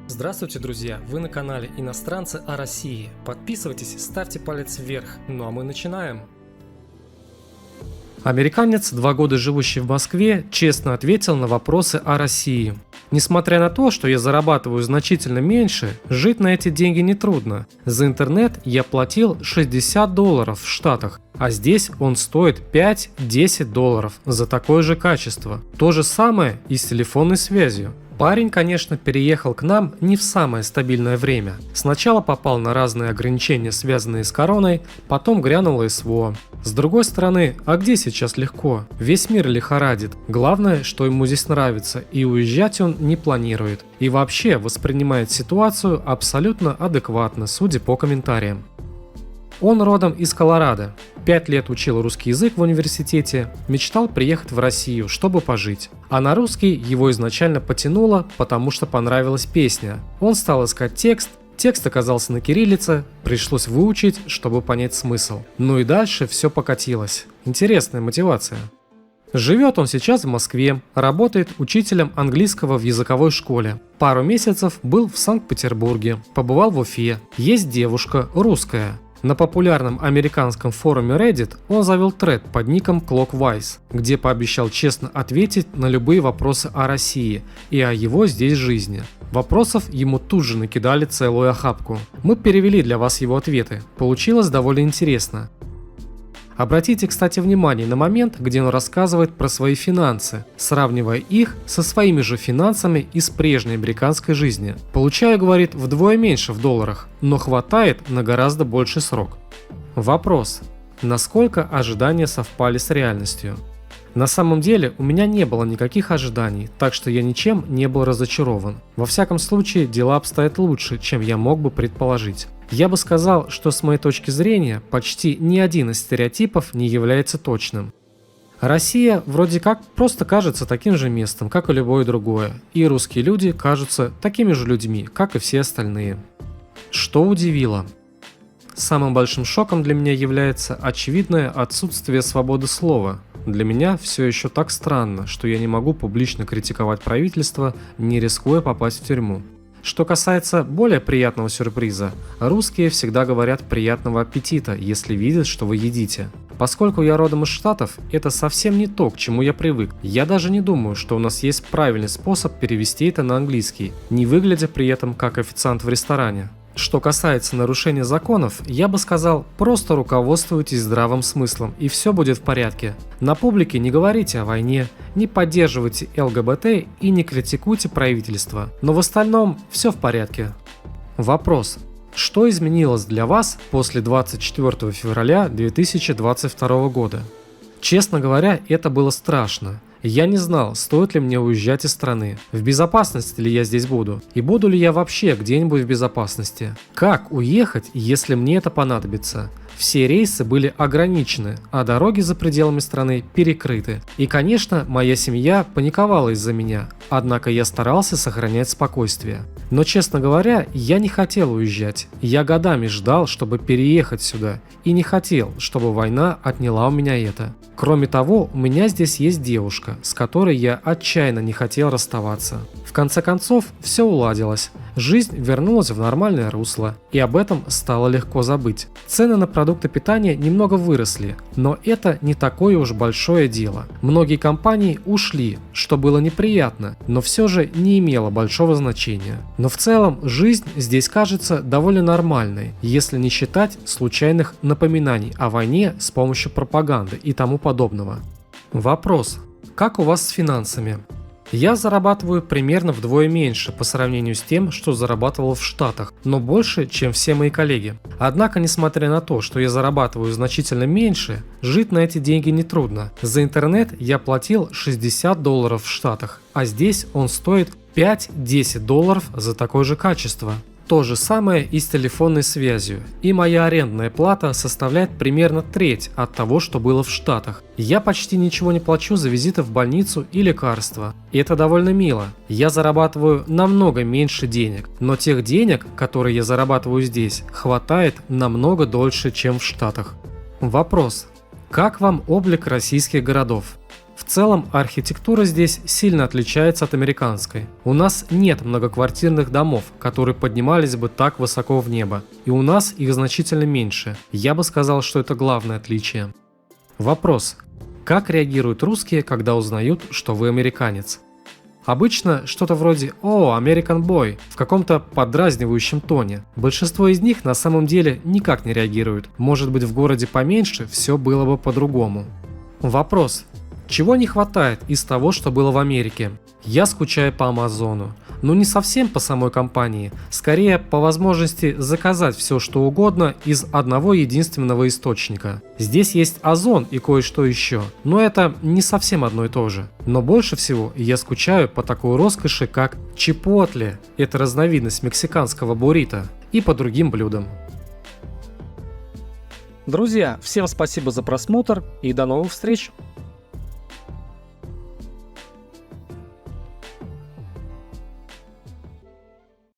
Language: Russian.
Здравствуйте, друзья! Вы на канале «Иностранцы о России». Подписывайтесь, ставьте палец вверх. Ну а мы начинаем. Американец, 2 года живущий в Москве, честно ответил на вопросы о России. Несмотря на то, что я зарабатываю значительно меньше, жить на эти деньги нетрудно. За интернет я платил $60 в Штатах, а здесь он стоит $5-10 за такое же качество. То же самое и с телефонной связью. Парень, конечно, переехал к нам не в самое стабильное время. Сначала попал на разные ограничения, связанные с короной, потом грянуло СВО. С другой стороны, а где сейчас легко? Весь мир лихорадит. Главное, что ему здесь нравится, и уезжать он не планирует. И вообще воспринимает ситуацию абсолютно адекватно, судя по комментариям. Он родом из Колорадо. 5 лет учил русский язык в университете, мечтал приехать в Россию, чтобы пожить. А на русский его изначально потянуло, потому что понравилась песня. Он стал искать текст оказался на кириллице, пришлось выучить, чтобы понять смысл. Ну и дальше все покатилось. Интересная мотивация. Живет он сейчас в Москве, работает учителем английского в языковой школе. Пару месяцев был в Санкт-Петербурге, побывал в Уфе. Есть девушка русская. На популярном американском форуме Reddit он завел тред под ником Clockwise, где пообещал честно ответить на любые вопросы о России и о его здесь жизни. Вопросов ему тут же накидали целую охапку. Мы перевели для вас его ответы. Получилось довольно интересно. Обратите, кстати, внимание на момент, где он рассказывает про свои финансы, сравнивая их со своими же финансами из прежней американской жизни. Получаю, говорит, вдвое меньше в долларах, но хватает на гораздо больший срок. Вопрос. Насколько ожидания совпали с реальностью? На самом деле у меня не было никаких ожиданий, так что я ничем не был разочарован. Во всяком случае, дела обстоят лучше, чем я мог бы предположить. Я бы сказал, что с моей точки зрения почти ни один из стереотипов не является точным. Россия вроде как просто кажется таким же местом, как и любое другое, и русские люди кажутся такими же людьми, как и все остальные. Что удивило? Самым большим шоком для меня является очевидное отсутствие свободы слова. Для меня все еще так странно, что я не могу публично критиковать правительство, не рискуя попасть в тюрьму. Что касается более приятного сюрприза, русские всегда говорят «приятного аппетита», если видят, что вы едите. Поскольку я родом из Штатов, это совсем не то, к чему я привык. Я даже не думаю, что у нас есть правильный способ перевести это на английский, не выглядя при этом как официант в ресторане. Что касается нарушения законов, я бы сказал, просто руководствуйтесь здравым смыслом, и все будет в порядке. На публике не говорите о войне, не поддерживайте ЛГБТ и не критикуйте правительство, но в остальном все в порядке. Вопрос. Что изменилось для вас после 24 февраля 2022 года? Честно говоря, это было страшно. Я не знал, стоит ли мне уезжать из страны, в безопасности ли я здесь буду, и буду ли я вообще где-нибудь в безопасности. Как уехать, если мне это понадобится? Все рейсы были ограничены, а дороги за пределами страны перекрыты. И, конечно, моя семья паниковала из-за меня, однако я старался сохранять спокойствие. Но, честно говоря, я не хотел уезжать. Я годами ждал, чтобы переехать сюда, и не хотел, чтобы война отняла у меня это. Кроме того, у меня здесь есть девушка, с которой я отчаянно не хотел расставаться. В конце концов, все уладилось. Жизнь вернулась в нормальное русло, и об этом стало легко забыть. Цены на продукты питания немного выросли, но это не такое уж большое дело. Многие компании ушли, что было неприятно, но все же не имело большого значения. Но в целом жизнь здесь кажется довольно нормальной, если не считать случайных напоминаний о войне с помощью пропаганды и тому подобного. Вопрос. Как у вас с финансами? Я зарабатываю примерно вдвое меньше по сравнению с тем, что зарабатывал в Штатах, но больше, чем все мои коллеги. Однако, несмотря на то, что я зарабатываю значительно меньше, жить на эти деньги нетрудно. За интернет я платил $60 в Штатах, а здесь он стоит $5-10 за такое же качество. То же самое и с телефонной связью, и моя арендная плата составляет примерно треть от того, что было в Штатах. Я почти ничего не плачу за визиты в больницу и лекарства. И это довольно мило. Я зарабатываю намного меньше денег, но тех денег, которые я зарабатываю здесь, хватает намного дольше, чем в Штатах. Вопрос. Как вам облик российских городов? В целом архитектура здесь сильно отличается от американской. У нас нет многоквартирных домов, которые поднимались бы так высоко в небо, и у нас их значительно меньше. Я бы сказал, что это главное отличие. Вопрос. Как реагируют русские, когда узнают, что вы американец? Обычно что-то вроде «О, American Boy» в каком-то подразнивающем тоне. Большинство из них на самом деле никак не реагируют. Может быть, в городе поменьше все было бы по-другому. Вопрос. Чего не хватает из того, что было в Америке? Я скучаю по Амазону. Но не совсем по самой компании, скорее по возможности заказать все, что угодно из одного единственного источника. Здесь есть Озон и кое-что еще, но это не совсем одно и то же. Но больше всего я скучаю по такой роскоши, как чипотле, это разновидность мексиканского буррито, и по другим блюдам. Друзья, всем спасибо за просмотр и до новых встреч!